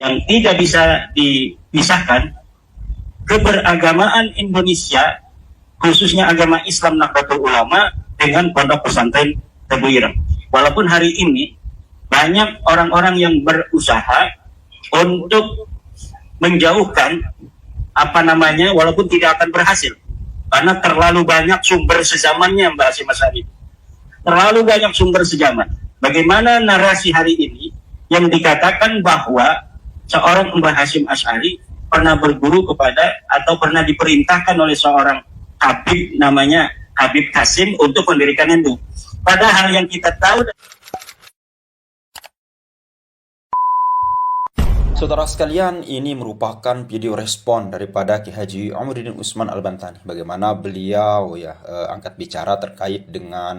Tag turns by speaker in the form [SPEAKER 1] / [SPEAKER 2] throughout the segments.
[SPEAKER 1] yang tidak bisa dipisahkan, keberagamaan Indonesia, khususnya agama Islam Nahdlatul Ulama dengan Pondok Pesantren Tebu Ireng. Walaupun hari ini banyak orang-orang yang berusaha untuk menjauhkan walaupun tidak akan berhasil, karena terlalu banyak sumber sezamannya, Mbak Hasyim Asy'ari. Terlalu banyak sumber sejaman. Bagaimana narasi hari ini yang dikatakan bahwa seorang Mbah Hasyim Asy'ari pernah berguru kepada atau pernah diperintahkan oleh seorang Habib namanya Habib Qasim untuk mendirikan NU. Padahal yang kita tahu.
[SPEAKER 2] Saudara sekalian, ini merupakan video respon daripada Ki Haji Omruddin Utsman Al-Bantani. Bagaimana beliau angkat bicara terkait dengan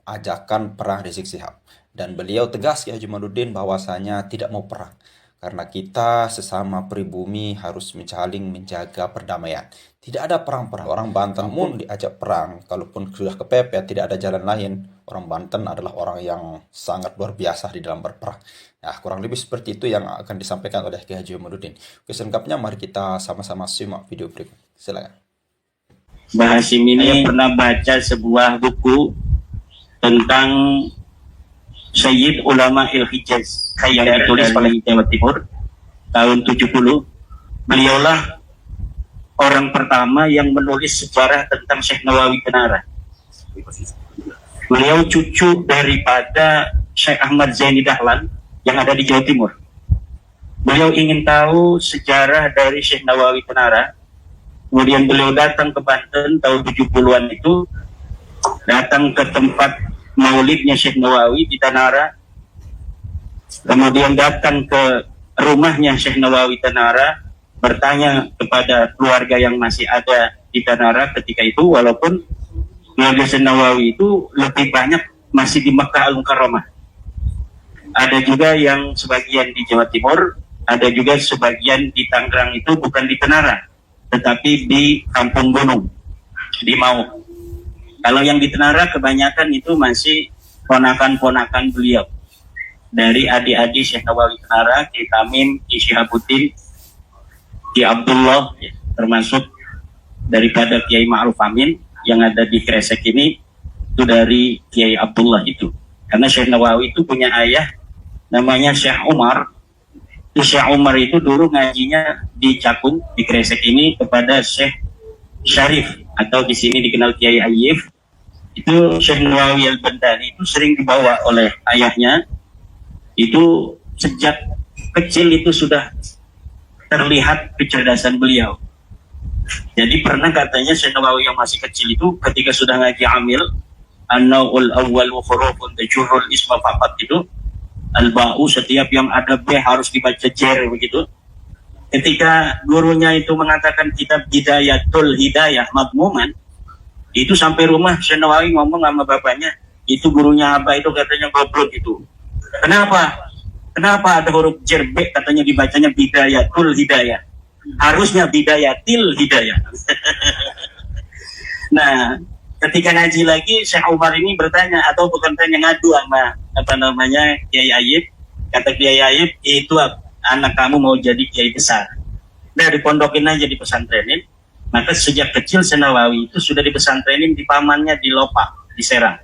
[SPEAKER 2] ajakan perang Rizik Syihab. Dan beliau tegas, Ki Haji Omruddin, bahwasanya tidak mau perang. Karena kita sesama pribumi harus saling menjaga perdamaian. Tidak ada perang-perang. Orang Banten pun diajak perang. Kalaupun sudah kepepet, tidak ada jalan lain. Orang Banten adalah orang yang sangat luar biasa di dalam berperang. Nah, kurang lebih seperti itu yang akan disampaikan oleh Ki Haji Omruddin. Selengkapnya mari kita sama-sama simak video berikut. Silakan.
[SPEAKER 1] Mbah Hasyim ini pernah baca sebuah buku tentang Sayyid Ulama Il-Hijaz yang ditulis oleh Jawa Timur tahun 70. Beliaulah orang pertama yang menulis sejarah tentang Syekh Nawawi Kenara. Beliau cucu daripada Syekh Ahmad Zaini Dahlan yang ada di Jawa Timur. Beliau ingin tahu sejarah dari Syekh Nawawi Kenara. Kemudian beliau datang ke Banten tahun 70-an itu, datang ke tempat maulidnya Syekh Nawawi di Tanara, kemudian datang ke rumahnya Syekh Nawawi Tanara, bertanya kepada keluarga yang masih ada di Tanara ketika itu, walaupun keluarga Syekh Nawawi itu lebih banyak masih di Makkah Al-Mukarramah. Ada juga yang sebagian di Jawa Timur, ada juga sebagian di Tangerang, itu bukan di Tanara, tetapi di Kampung Gunung, di Mauk. Kalau yang di Tenara kebanyakan itu masih ponakan-ponakan beliau. Dari adik-adik Syekh Nawawi Tenara, Ki Tamim, Ki Syihabuddin, Ki Abdullah, termasuk daripada Kiai Ma'ruf Amin yang ada di Kresek ini, itu dari Kiai Abdullah itu. Karena Syekh Nawawi itu punya ayah namanya Syekh Umar. Syekh Umar itu dulu ngajinya di Cakung, di Kresek ini, kepada Syekh Syarif, atau di sini dikenal Kiai Ayyif. Itu Syekh Nawawi Al-Bantani itu sering dibawa oleh ayahnya. Itu sejak kecil itu sudah terlihat kecerdasan beliau. Jadi pernah katanya Syekh Nawawi yang masih kecil itu ketika sudah ngaji amil, an-naw'ul awwal wa khurufun tajurul isma faqat, itu al-ba'u, setiap yang ada B harus dibaca jer begitu. Ketika gurunya itu mengatakan kitab Hidayatul Hidayah Madmuman, itu sampai rumah Syekh Nawawi ngomong sama bapaknya, itu gurunya Abah itu katanya goblok itu. Kenapa? Kenapa ada huruf jer B katanya dibacanya Bidayatul Hidayah? Harusnya Bidayatil Hidayah. Nah, ketika ngaji lagi Syekh Umar ini bertanya, atau bukan tanya, ngadu sama Kiai Ayyib. Kata Kiai Ayyib, itu anak kamu mau jadi kiai besar, udah dipondokin aja, di pesantrenin. Maka sejak kecil Syekh Nawawi itu sudah dipesantrenin di pamannya di Lopak, di Serang,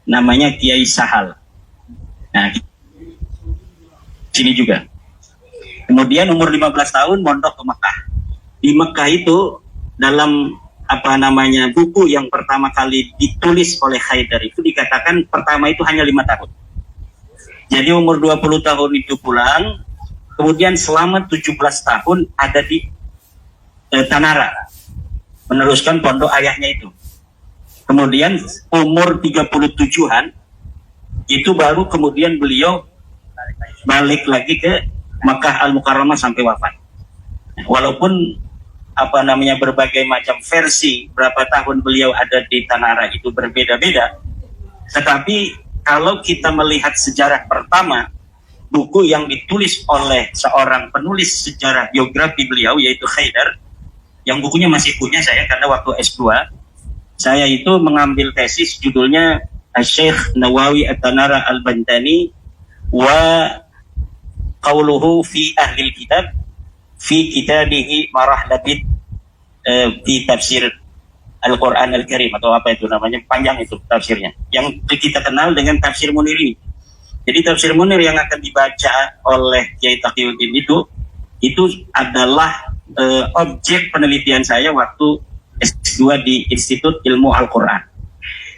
[SPEAKER 1] namanya Kiai Sahal. Nah, sini juga. Kemudian umur 15 tahun mondok ke Mekah. Di Mekah itu dalam buku yang pertama kali ditulis oleh Haidar itu dikatakan pertama itu hanya 5 tahun. Jadi umur 20 tahun itu pulang. Kemudian selama 17 tahun ada di Tanara, meneruskan pondok ayahnya itu. Kemudian umur 37-an, itu baru kemudian beliau balik lagi ke Makkah Al-Mukarramah sampai wafat. Walaupun berbagai macam versi berapa tahun beliau ada di Tanara itu berbeda-beda, tetapi kalau kita melihat sejarah pertama, buku yang ditulis oleh seorang penulis sejarah biografi beliau, yaitu Haidar, yang bukunya masih punya saya, karena waktu S2 saya itu mengambil tesis judulnya Syekh Nawawi At-Tanara Al-Bantani wa qauluhu fi ahlil kitab fi kitabihi Marah Labid di tafsir Al-Quran Al-Karim, atau apa itu namanya, panjang itu tafsirnya, yang kita kenal dengan tafsir Munir ini. Jadi tafsir Munir yang akan dibaca oleh Kiai Taqiyuddin itu adalah objek penelitian saya waktu S2 di Institut Ilmu Al-Quran.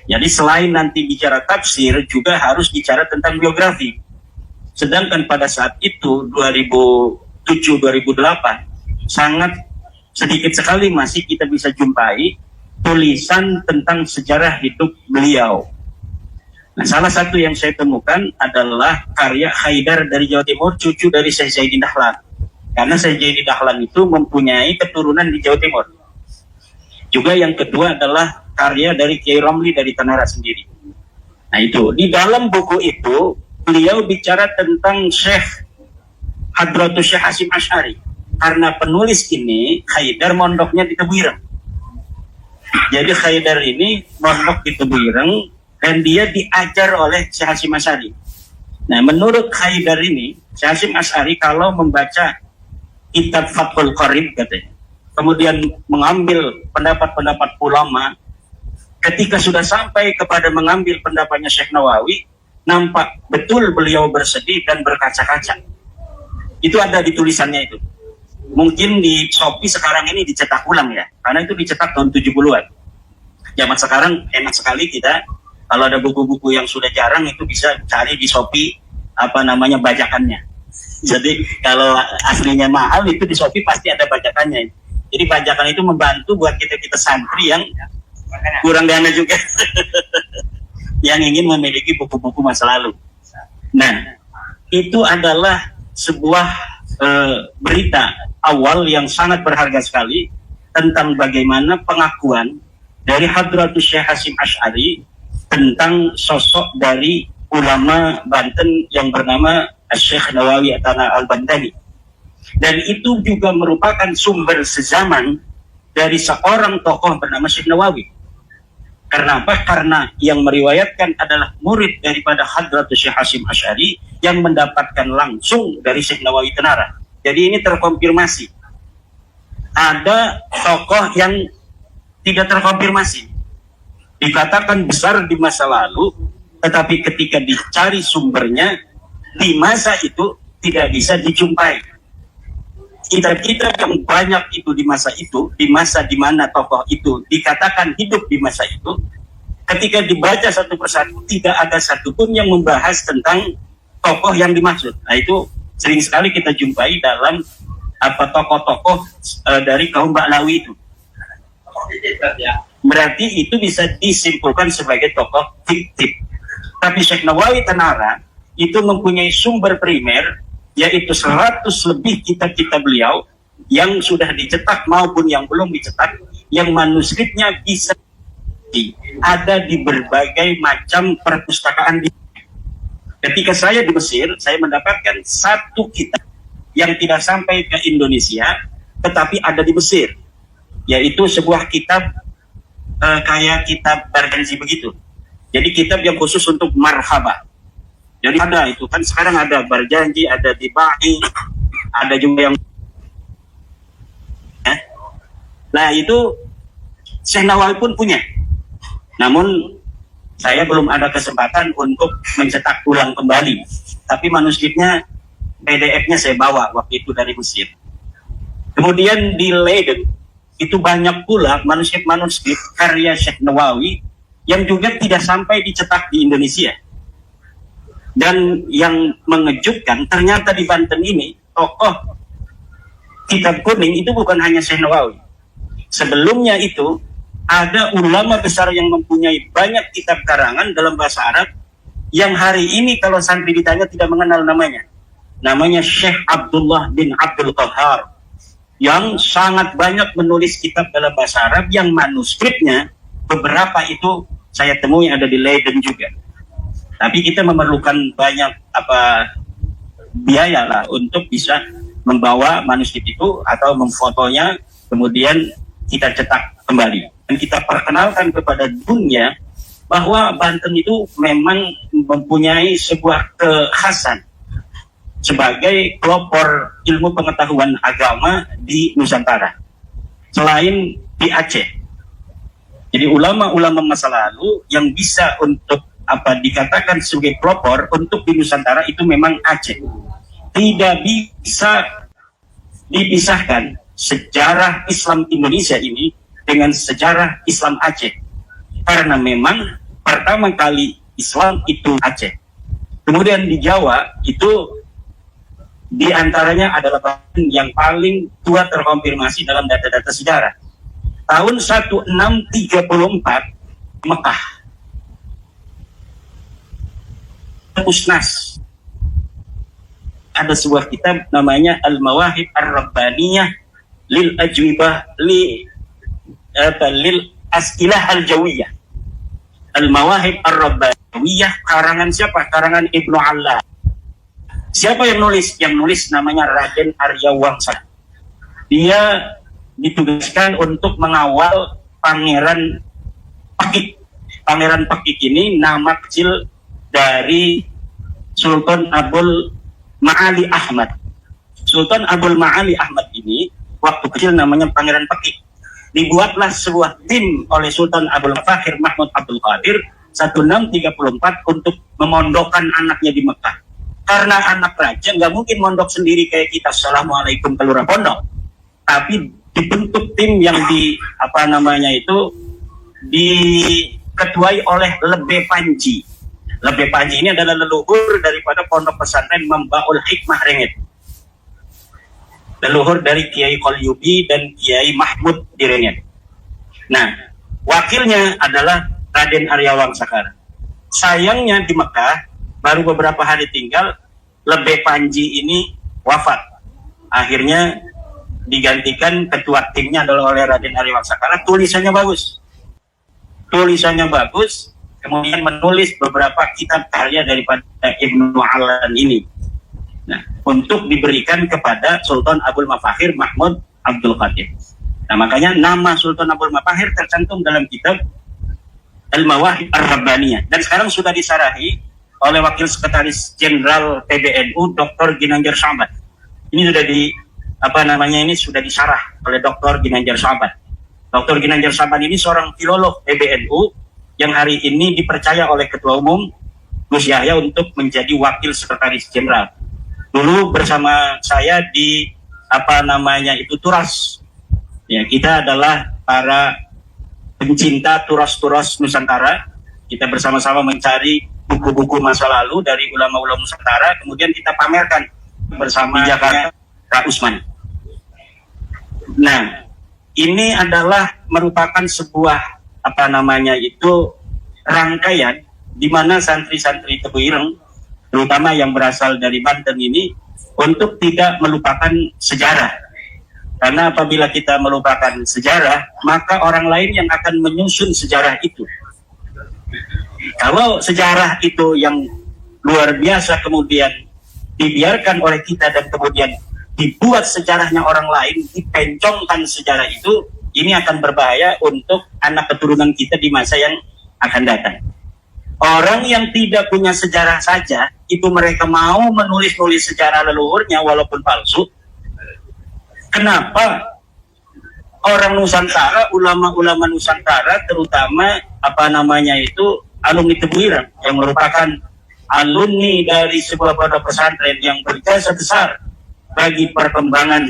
[SPEAKER 1] Jadi selain nanti bicara tafsir, juga harus bicara tentang biografi. Sedangkan pada saat itu 2007-2008 sangat sedikit sekali masih kita bisa jumpai tulisan tentang sejarah hidup beliau. Nah, salah satu yang saya temukan adalah karya Haidar dari Jawa Timur, cucu dari Syekh Zainuddin Dahlan. Karena Syekh Zainuddin Dahlan itu mempunyai keturunan di Jawa Timur. Juga yang kedua adalah karya dari Kiai Romli dari Tanara sendiri. Nah itu, di dalam buku itu beliau bicara tentang Syekh Hadratus Syekh Hasyim Asy'ari. Karena penulis ini Haidar mondoknya di Tebuireng. Jadi Haidar ini mondok di Tebuireng dan dia diajar oleh Syekh Hasyim Asy'ari. Nah, menurut Haidar ini, Syekh Hasyim Asy'ari kalau membaca kitab Fathul Qarib katanya, kemudian mengambil pendapat-pendapat ulama, ketika sudah sampai kepada mengambil pendapatnya Syekh Nawawi, nampak betul beliau bersedih dan berkaca-kaca. Itu ada di tulisannya itu. Mungkin di Shopee sekarang ini dicetak ulang ya, karena itu dicetak tahun 70-an. Zaman sekarang enak sekali kita, kalau ada buku-buku yang sudah jarang itu bisa cari di Shopee apa namanya bajakannya. Jadi kalau aslinya mahal itu di Shopee pasti ada bajakannya. Jadi bajakan itu membantu buat kita santri yang kurang dana juga, yang ingin memiliki buku-buku masa lalu. Nah, itu adalah sebuah berita awal yang sangat berharga sekali tentang bagaimana pengakuan dari Hadratus Syekh Hasyim Asy'ari tentang sosok dari ulama Banten yang bernama Syekh Nawawi Al-Bantani. Dan itu juga merupakan sumber sezaman dari seorang tokoh bernama Syekh Nawawi. Karena apa? Karena yang meriwayatkan adalah murid daripada Hadratus Syekh Hasyim Asy'ari yang mendapatkan langsung dari Syekh Nawawi Tenara. Jadi ini terkonfirmasi. Ada tokoh yang tidak terkonfirmasi. Dikatakan besar di masa lalu, tetapi ketika dicari sumbernya, di masa itu tidak bisa dijumpai. Kitab-kitab yang banyak itu di masa di mana tokoh itu dikatakan hidup di masa itu, ketika dibaca satu persatu tidak ada satupun yang membahas tentang tokoh yang dimaksud. Nah itu sering sekali kita jumpai dalam tokoh-tokoh dari kaum Ba'lawi itu. Berarti itu bisa disimpulkan sebagai tokoh fiktif. Tapi Syekh Nawawi Tenara itu mempunyai sumber primer, yaitu 100 lebih kitab-kitab beliau yang sudah dicetak maupun yang belum dicetak, yang manuskripnya bisa ada di berbagai macam perpustakaan. Ketika saya di Mesir, saya mendapatkan satu kitab yang tidak sampai ke Indonesia, tetapi ada di Mesir, yaitu sebuah kitab kayak kitab Barganzi begitu. Jadi kitab yang khusus untuk marhaba. Jadi ada itu kan sekarang ada Barjanji, ada Tibai, ada juga yang nah itu Syekh Nawawi pun punya. Namun saya belum ada kesempatan untuk mencetak ulang kembali. Tapi manuskripnya, PDF-nya saya bawa waktu itu dari Mesir. Kemudian di Leiden itu banyak pula manuskrip-manuskrip karya Syekh Nawawi yang juga tidak sampai dicetak di Indonesia. Dan yang mengejutkan, ternyata di Banten ini, tokoh kitab kuning itu bukan hanya Syekh Nawawi. Sebelumnya itu, ada ulama besar yang mempunyai banyak kitab karangan dalam bahasa Arab, yang hari ini kalau santri ditanya tidak mengenal namanya. Namanya Syekh Abdullah bin Abdul Qahhar, yang sangat banyak menulis kitab dalam bahasa Arab, yang manuskripnya, beberapa itu saya temui ada di Leiden juga. Tapi kita memerlukan banyak biaya lah untuk bisa membawa manuskrip itu atau memfotonya, kemudian kita cetak kembali dan kita perkenalkan kepada dunia bahwa Banten itu memang mempunyai sebuah kekhasan sebagai pelopor ilmu pengetahuan agama di Nusantara, selain di Aceh. Jadi ulama-ulama masa lalu yang bisa untuk dikatakan sebagai pelopor untuk di Nusantara itu memang Aceh. Tidak bisa dipisahkan sejarah Islam Indonesia ini dengan sejarah Islam Aceh, karena memang pertama kali Islam itu Aceh. Kemudian di Jawa itu diantaranya adalah bagian yang paling tua terkonfirmasi dalam data-data sejarah. Tahun 1634 Mekah, Usnas, ada sebuah kitab namanya Al-Mawahib Ar-Rabbaniyah lil Ajwibah lil As'ilah Al-Jawiyah. Al-Mawahib Ar-Rabbaniyah karangan siapa? Karangan Ibnu Allah. Siapa yang nulis? Yang nulis namanya Raden Arya Wangsa. Dia ditugaskan untuk mengawal Pangeran Pakik. Pangeran Pakik ini nama kecil dari Sultan Abul Ma'ali Ahmad. Sultan Abul Ma'ali Ahmad ini waktu kecil namanya Pangeran Pakik. Dibuatlah sebuah tim oleh Sultan Abdul Fakhir Mahmud Abdul Qadir 1634 untuk memondokkan anaknya di Mekah. Karena anak raja nggak mungkin mondok sendiri kayak kita, assalamualaikum ke lurah pondok, tapi dibentuk tim yang diketuai oleh Lebe Panji. Lebe Panji ini adalah leluhur daripada pondok pesantren Membaul Hikmah Rengit, leluhur dari Kiai Qalyubi dan Kiai Mahmud di Rengit. Nah, wakilnya adalah Raden Arya Wangsakara. Sayangnya di Mekah baru beberapa hari tinggal Lebe Panji ini wafat. Akhirnya digantikan ketua timnya adalah oleh Raden Arya Wangsakara. Tulisannya bagus, kemudian menulis beberapa kitab karya daripada Ibnu Allan ini. Nah, untuk diberikan kepada Sultan Abul Mafakhir Mahmud Abdul Qadir. Nah, makanya nama Sultan Abul Mafakhir tercantum dalam kitab Al-Mawahib Ar-Rabbaniyah, dan sekarang sudah disarahi oleh Wakil Sekretaris Jenderal PBNU Dr. Ginanjar Sya'ban. Ini sudah disarah oleh Dr. Ginanjar Sya'ban. Dr. Ginanjar Sya'ban ini seorang filolog PBNU yang hari ini dipercaya oleh Ketua Umum Gus Yahya untuk menjadi Wakil Sekretaris Jenderal. Dulu bersama saya di Turas. Ya, kita adalah para pencinta turas-turas Nusantara. Kita bersama-sama mencari buku-buku masa lalu dari ulama-ulama Nusantara, kemudian kita pamerkan bersama di Jakarta Pak Usman. Nah, ini adalah merupakan sebuah rangkaian di mana santri-santri Tebu Ireng, terutama yang berasal dari Banten ini, untuk tidak melupakan sejarah. Karena apabila kita melupakan sejarah, maka orang lain yang akan menyusun sejarah itu. Kalau sejarah itu yang luar biasa kemudian dibiarkan oleh kita dan kemudian dibuat sejarahnya orang lain, dipencongkan sejarah itu, ini akan berbahaya untuk anak keturunan kita di masa yang akan datang. Orang yang tidak punya sejarah saja, itu mereka mau menulis-nulis sejarah leluhurnya walaupun palsu. Kenapa orang Nusantara, ulama-ulama Nusantara, terutama alumni Tebu Ireng yang merupakan alumni dari sebuah pondok pesantren yang berjasa besar bagi perkembangan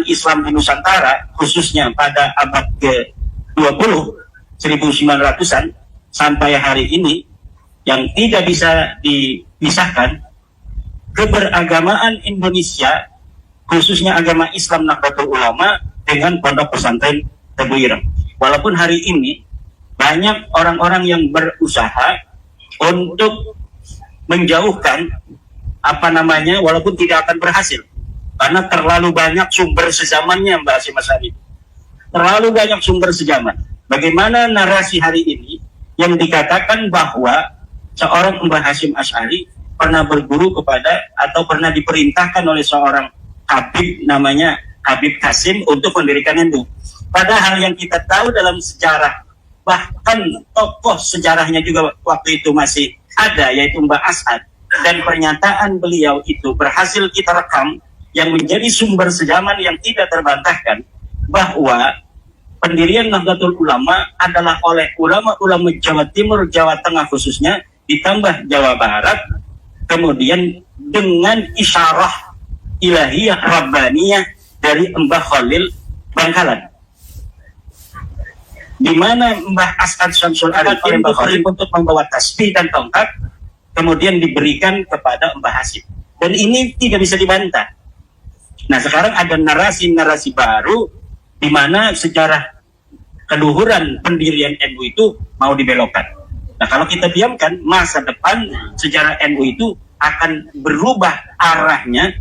[SPEAKER 1] Islam di Nusantara, khususnya pada abad ke-20, 1900-an sampai hari ini, yang tidak bisa dipisahkan. Keberagamaan Indonesia, khususnya agama Islam Nahdlatul Ulama, dengan pondok pesantren Tebu Ireng. Walaupun hari ini banyak orang-orang yang berusaha untuk menjauhkan walaupun tidak akan berhasil, karena terlalu banyak sumber sezamannya, Mbak Hasyim Asy'ari. Terlalu banyak sumber sezaman. Bagaimana narasi hari ini yang dikatakan bahwa seorang Mbah Hasyim Asy'ari pernah berguru kepada atau pernah diperintahkan oleh seorang Habib namanya Habib Qasim untuk mendirikan NU. Padahal yang kita tahu dalam sejarah bahkan tokoh sejarahnya juga waktu itu masih ada, yaitu Mbah As'ad, dan pernyataan beliau itu berhasil kita rekam, yang menjadi sumber sejaman yang tidak terbantahkan, bahwa pendirian Nahdlatul Ulama adalah oleh ulama-ulama Jawa Timur, Jawa Tengah khususnya, ditambah Jawa Barat, kemudian dengan isyarah ilahiyah rabbaniyah dari Mbah Khalil Bangkalan, di mana Mbah As'ad Syamsul Arifin oleh Mbah Khalil untuk membawa tasbih dan tongkat, kemudian diberikan kepada Mbah Hasyim. Dan ini tidak bisa dibantah. Nah, sekarang ada narasi-narasi baru di mana sejarah keluhuran pendirian NU itu mau dibelokkan. Nah, kalau kita diamkan, masa depan sejarah NU itu akan berubah arahnya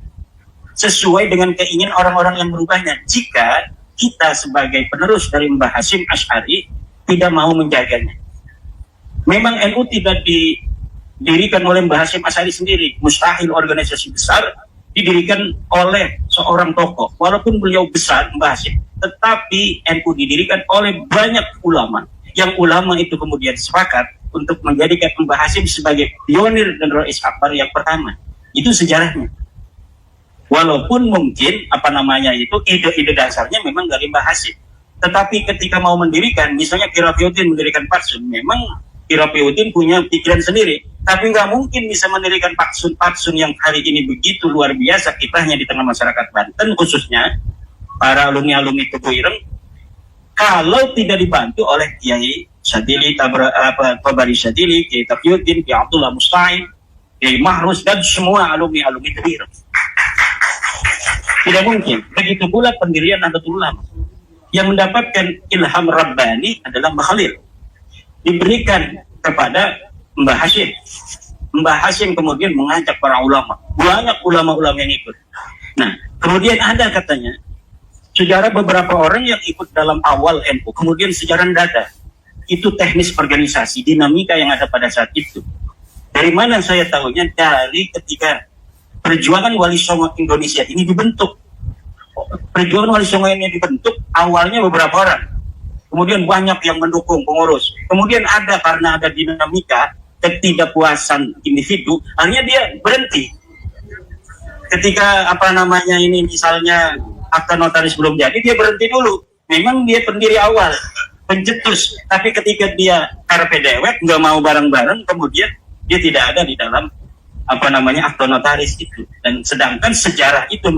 [SPEAKER 1] sesuai dengan keinginan orang-orang yang merubahnya, jika kita sebagai penerus dari Mbah Hasyim Asy'ari tidak mau menjaganya. Memang NU tidak didirikan oleh Mbah Hasyim Asy'ari sendiri, mustahil organisasi besar didirikan oleh seorang tokoh. Walaupun beliau besar, Mbah Hasyim, tetapi NU didirikan oleh banyak ulama, yang ulama itu kemudian sepakat untuk menjadikan Mbah Hasyim sebagai pionir dan Rais Akbar yang pertama. Itu sejarahnya. Walaupun mungkin ide-ide dasarnya memang dari Mbah Hasyim, tetapi ketika mau mendirikan, misalnya Ki Rafiyuddin mendirikan Patsun, memang Ki Rafiyuddin punya pikiran sendiri, tapi nggak mungkin bisa mendirikan Patsun yang hari ini begitu luar biasa kiprahnya di tengah masyarakat Banten, khususnya para alumni-alumni Tebu Ireng, kalau tidak dibantu oleh Kiai Syadili, Tabari Syadili, Kiai Taqiyuddin, Kiai Abdullah Musta'in, Kiai Mahrus, dan semua alumni-alumni Tebu Ireng. Tidak mungkin. Begitu pula pendirian Nahdlatul Ulama. Yang mendapatkan ilham Rabbani adalah Mbah Khalil. Diberikan kepada Mbah Hasyim. Mbah Hasyim kemudian mengajak para ulama. Banyak ulama-ulama yang ikut. Nah, kemudian ada katanya, sejarah beberapa orang yang ikut dalam awal NU, kemudian sejarah dada. Itu teknis organisasi, dinamika yang ada pada saat itu. Dari mana saya tahunya? Dari ketika Perjuangan Wali Songo Indonesia ini dibentuk. Perjuangan Wali Songo ini dibentuk awalnya beberapa orang. Kemudian banyak yang mendukung pengurus. Kemudian karena ada dinamika ketidakpuasan individu, akhirnya dia berhenti. Ketika misalnya akta notaris belum jadi, dia berhenti dulu. Memang dia pendiri awal, pencetus. Tapi ketika dia karpe dewek, nggak mau bareng-bareng, kemudian dia tidak ada di dalam akta notaris itu. Dan sedangkan sejarah itu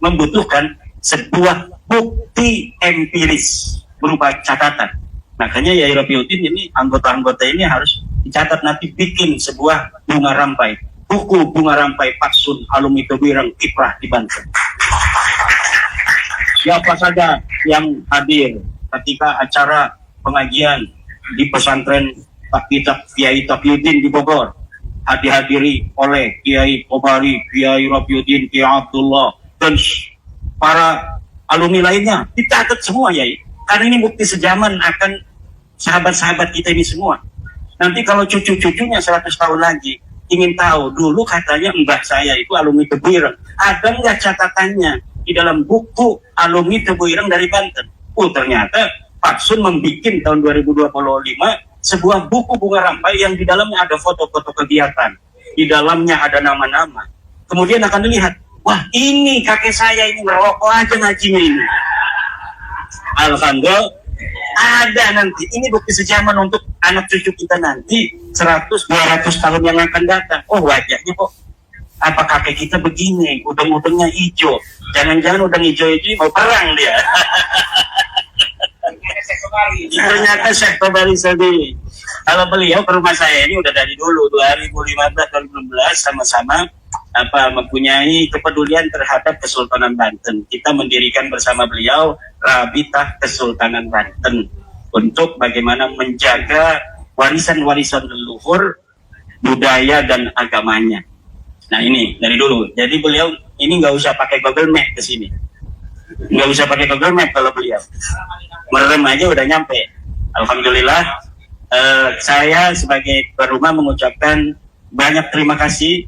[SPEAKER 1] membutuhkan sebuah bukti empiris berupa catatan. Makanya Yai Rafiyuddin ini, anggota-anggota ini harus dicatat, nanti bikin sebuah bunga rampai, buku bunga rampai Patsun alumni Tebu Ireng kiprah di Banten. Siapa saja yang hadir ketika acara pengajian di pesantren Kiai Taqiyuddin di Bogor, dihadiri oleh Kiai Kobari, Kiai Rafiyuddin, Kiai Abdullah, dan para alumni lainnya, dicatat semua ya. Karena ini bukti sejaman akan sahabat-sahabat kita ini semua. Nanti kalau cucu-cucunya 100 tahun lagi ingin tahu, dulu katanya mbah saya itu alumni Tebu Ireng, ada nggak catatannya di dalam buku alumni Tebu Ireng dari Banten? Ternyata Patsun membuat tahun 2025 sebuah buku bunga rampai yang di dalamnya ada foto-foto kegiatan, di dalamnya ada nama-nama. Kemudian akan dilihat, wah ini kakek saya ini merokok aja ngajinya ini. Alhamdulillah ada nanti. Ini bukti sejaman untuk anak cucu kita nanti 100-200 tahun yang akan datang. Oh wajahnya kok apa kakek kita begini, udang-udangnya hijau. Jangan-jangan udang hijau itu mau perang dia. Ternyata Syekh Tabari Syadili. Kalau beliau ke rumah saya ini udah dari dulu 2015-2016 sama-sama mempunyai kepedulian terhadap Kesultanan Banten. Kita mendirikan bersama beliau Rabitah Kesultanan Banten untuk bagaimana menjaga warisan-warisan leluhur, budaya dan agamanya. Nah ini dari dulu. Jadi beliau ini nggak usah pakai Google Map ke sini. Nggak usah pakai Google Map kalau beliau. Merem aja udah nyampe. Alhamdulillah, saya sebagai tuan rumah mengucapkan banyak terima kasih.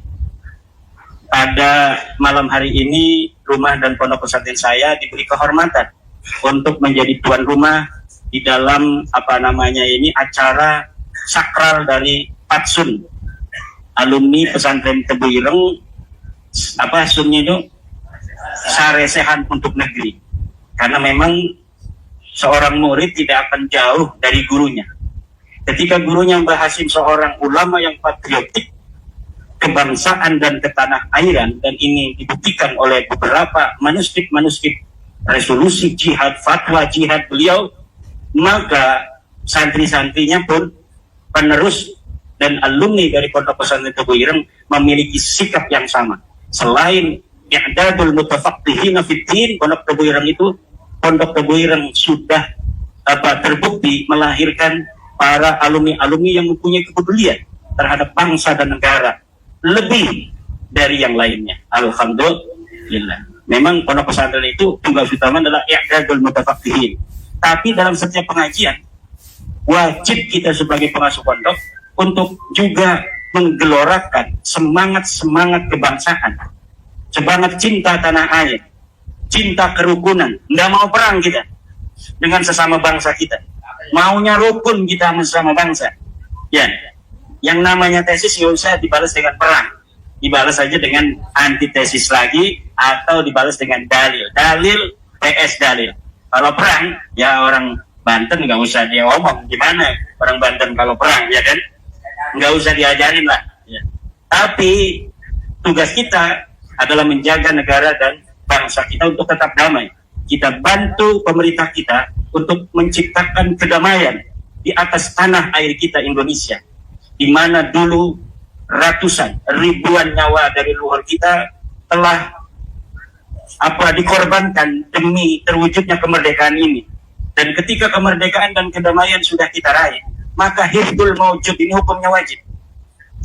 [SPEAKER 1] Pada malam hari ini rumah dan pondok pesantren saya diberi kehormatan untuk menjadi tuan rumah di dalam acara sakral dari Patsun, alumni pesantren Tebu Ireng, sunnya itu saresehan untuk negeri. Karena memang seorang murid tidak akan jauh dari gurunya. Ketika gurunya Mbah Hasim seorang ulama yang patriotik, kebangsaan dan ketanah airan, dan ini dibuktikan oleh beberapa manuskrip resolusi jihad, fatwa jihad beliau, maka santri-santrinya pun penerus dan alumni dari Pondok Pesantren Tebu Ireng memiliki sikap yang sama. Selain i'dadul mutafaqihina fiddin, Pondok Tebu Ireng itu, Pondok Tebu Ireng sudah terbukti melahirkan para alumni-alumni yang mempunyai kepedulian terhadap bangsa dan negara lebih dari yang lainnya. Alhamdulillah. Memang Pondok Pesantren itu tugas utama adalah i'dadul mutafaqihin. Tapi dalam setiap pengajian wajib kita sebagai pengasuh pondok untuk juga menggelorakan semangat kebangsaan, semangat cinta tanah air, cinta kerukunan. Nggak mau perang kita dengan sesama bangsa kita, maunya rukun kita sama bangsa. Ya, yang namanya tesis nggak usah dibalas dengan perang, dibalas saja dengan antitesis lagi, atau dibalas dengan dalil PS dalil. Kalau perang, ya orang Banten nggak usah dia ngomong gimana orang Banten kalau perang, ya kan, nggak usah diajarin lah ya. Tapi tugas kita adalah menjaga negara dan bangsa kita untuk tetap damai. Kita bantu pemerintah kita untuk menciptakan kedamaian di atas tanah air kita Indonesia, di mana dulu ratusan ribuan nyawa dari luhur kita telah dikorbankan demi terwujudnya kemerdekaan ini. Dan ketika kemerdekaan dan kedamaian sudah kita raih, maka hifdzul maujud ini hukumnya wajib.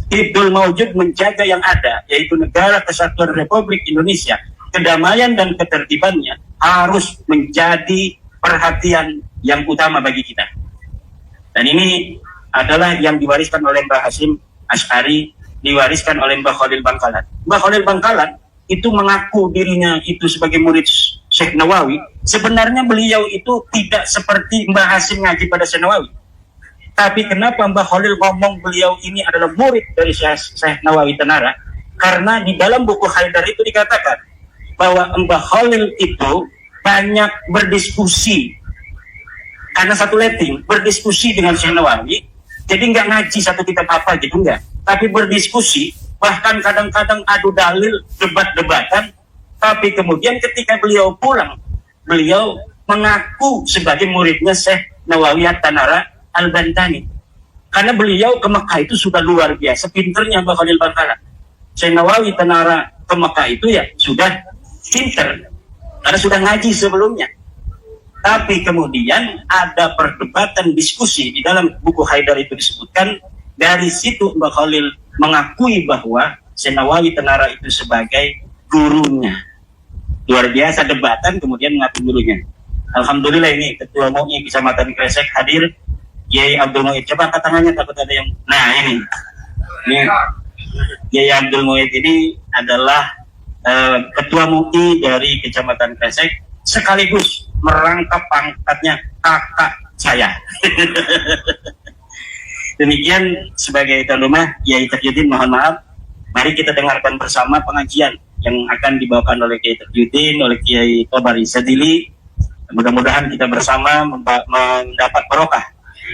[SPEAKER 1] Hifdzul maujud menjaga yang ada, yaitu negara kesatuan Republik Indonesia. Kedamaian dan ketertibannya harus menjadi perhatian yang utama bagi kita. Dan ini adalah yang diwariskan oleh Mbah Hasim Asy'ari, diwariskan oleh Mbah Khalil Bangkalan. Mbah Khalil Bangkalan itu mengaku dirinya itu sebagai murid Syekh Nawawi. Sebenarnya beliau itu tidak seperti Mbah Hasim ngaji pada Syekh Nawawi. Tapi kenapa Mbah Khalil ngomong beliau ini adalah murid dari Syekh Nawawi Tanara? Karena di dalam buku Haidar itu dikatakan bahwa Mbah Khalil itu banyak berdiskusi, karena satu letting berdiskusi dengan Syekh Nawawi. Jadi nggak ngaji satu kitab apa gitu, enggak, tapi berdiskusi, bahkan kadang-kadang adu dalil, debat-debatan. Tapi kemudian ketika beliau pulang, beliau mengaku sebagai muridnya Syekh Nawawi Tanara Al-Bantani, karena beliau ke Mekah itu sudah luar biasa pinternya Mbah Khalil Bangkalan. Syekh Nawawi Tanara ke Mekah itu ya sudah pinter, karena sudah ngaji sebelumnya. Tapi kemudian ada perdebatan, diskusi di dalam buku Haidar itu disebutkan. Dari situ Mbah Khalil mengakui bahwa Syekh Nawawi Tanara itu sebagai gurunya. Luar biasa debatan, kemudian mengaku gurunya. Alhamdulillah ini Ketua MUI Kecamatan Kresek hadir, Kiai Abdul Muhid. Coba angkat tangannya, takut ada yang... Nah ini Kiai Abdul Muhid ini adalah Ketua MUI dari Kecamatan Kresek, sekaligus merangkap pangkatnya kakak saya. Demikian sebagai tuan rumah, Kiai Taqiyuddin, mohon maaf. Mari kita dengarkan bersama pengajian yang akan dibawakan oleh Kiai Taqiyuddin, oleh Kiai Tobari Sadili. Mudah-mudahan kita bersama mendapat barokah.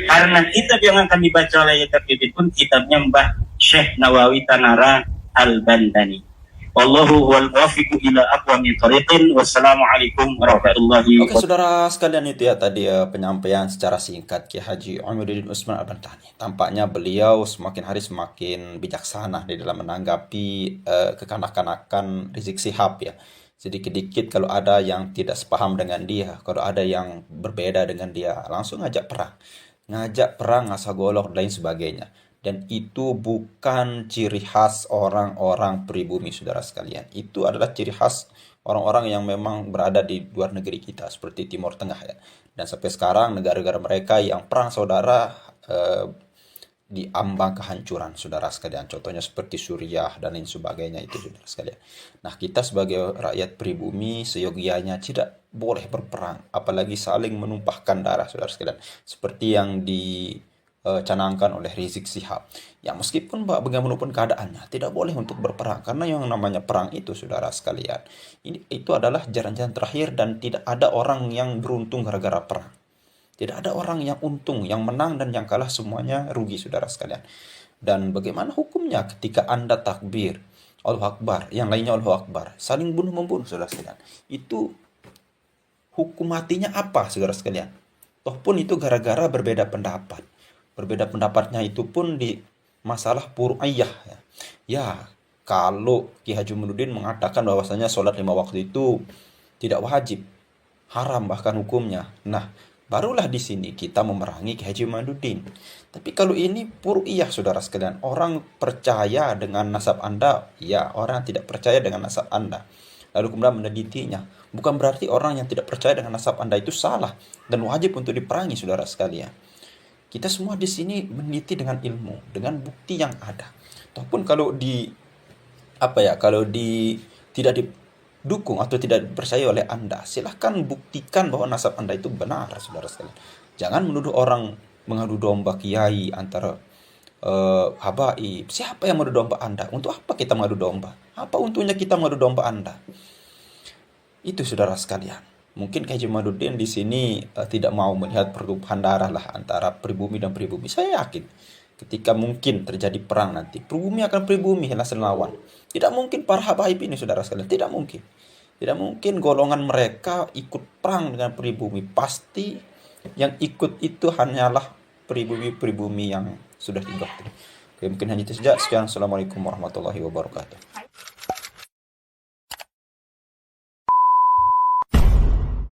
[SPEAKER 1] Karena kitab yang akan dibaca oleh Kiai Taqiyuddin pun kitabnya Mbah Syekh Nawawi Tanara Al-Bantani. Wallahu wal wafiqu ila aqwamit thoriqin. Wassalamualaikum warahmatullahi wabarakatuh.
[SPEAKER 2] Oke, saudara sekalian, itu ya tadi penyampaian secara singkat Kiai Haji Umiruddin Usman Al-Bantani. Tampaknya beliau semakin hari semakin bijaksana di dalam menanggapi kekanak-kanakan Rizik Syihab ya. Sedikit-dikit kalau ada yang tidak sepaham dengan dia, kalau ada yang berbeda dengan dia, langsung ngajak perang, ngasah golok dan lain sebagainya. Dan itu bukan ciri khas orang-orang pribumi, saudara sekalian. Itu adalah ciri khas orang-orang yang memang berada di luar negeri kita, seperti Timur Tengah ya. Dan sampai sekarang negara-negara mereka yang perang saudara di ambang kehancuran, saudara sekalian. Contohnya seperti Suriah dan lain sebagainya itu, saudara sekalian. Nah, kita sebagai rakyat pribumi seyogianya tidak boleh berperang, apalagi saling menumpahkan darah, saudara sekalian. Seperti yang dicanangkan oleh Rizik Sihab. Ya, meskipun bagaimanapun keadaannya, tidak boleh untuk berperang. Karena yang namanya perang itu, saudara sekalian, itu adalah jalan-jalan terakhir dan tidak ada orang yang beruntung gara-gara perang. Tidak ada orang yang untung, yang menang dan yang kalah semuanya rugi, saudara sekalian. Dan bagaimana hukumnya ketika Anda takbir, Allahu Akbar, yang lainnya Allahu Akbar, saling bunuh-membunuh, saudara sekalian. Itu hukum matinya apa, saudara sekalian? Toh pun itu gara-gara berbeda pendapat. Berbeda pendapatnya itu pun di masalah furu'iyah. Ya, kalau Ki Haji Muhyiddin mengatakan bahwasanya sholat 5 waktu itu tidak wajib, haram bahkan hukumnya. Nah, barulah di sini kita memerangi Ki Haji Muhyiddin. Tapi kalau ini furu'iyah, saudara sekalian, orang percaya dengan nasab Anda, ya, orang tidak percaya dengan nasab Anda, lalu kemudian menelitinya, bukan berarti orang yang tidak percaya dengan nasab Anda itu salah dan wajib untuk diperangi, saudara sekalian. Kita semua di sini meneliti dengan ilmu, dengan bukti yang ada. Ataupun kalau tidak didukung atau tidak dipercaya oleh Anda, silahkan buktikan bahwa nasab Anda itu benar, saudara sekalian. Jangan menuduh orang mengadu domba kiai antara habaib. Siapa yang mengadu domba Anda? Untuk apa kita mengadu domba? Apa untungnya kita mengadu domba Anda? Itu, saudara sekalian. Mungkin Kiai Haji Muhyiddin di sini tidak mau melihat pertumpahan darah lah antara pribumi dan pribumi. Saya yakin ketika mungkin terjadi perang nanti, pribumi akan pribumi hendak lawan. Tidak mungkin para habaib ini, saudara sekalian. Tidak mungkin. Tidak mungkin golongan mereka ikut perang dengan pribumi. Pasti yang ikut itu hanyalah pribumi-pribumi yang sudah didoktrin. Oke, mungkin hanya itu saja. Sekian. Assalamualaikum warahmatullahi wabarakatuh.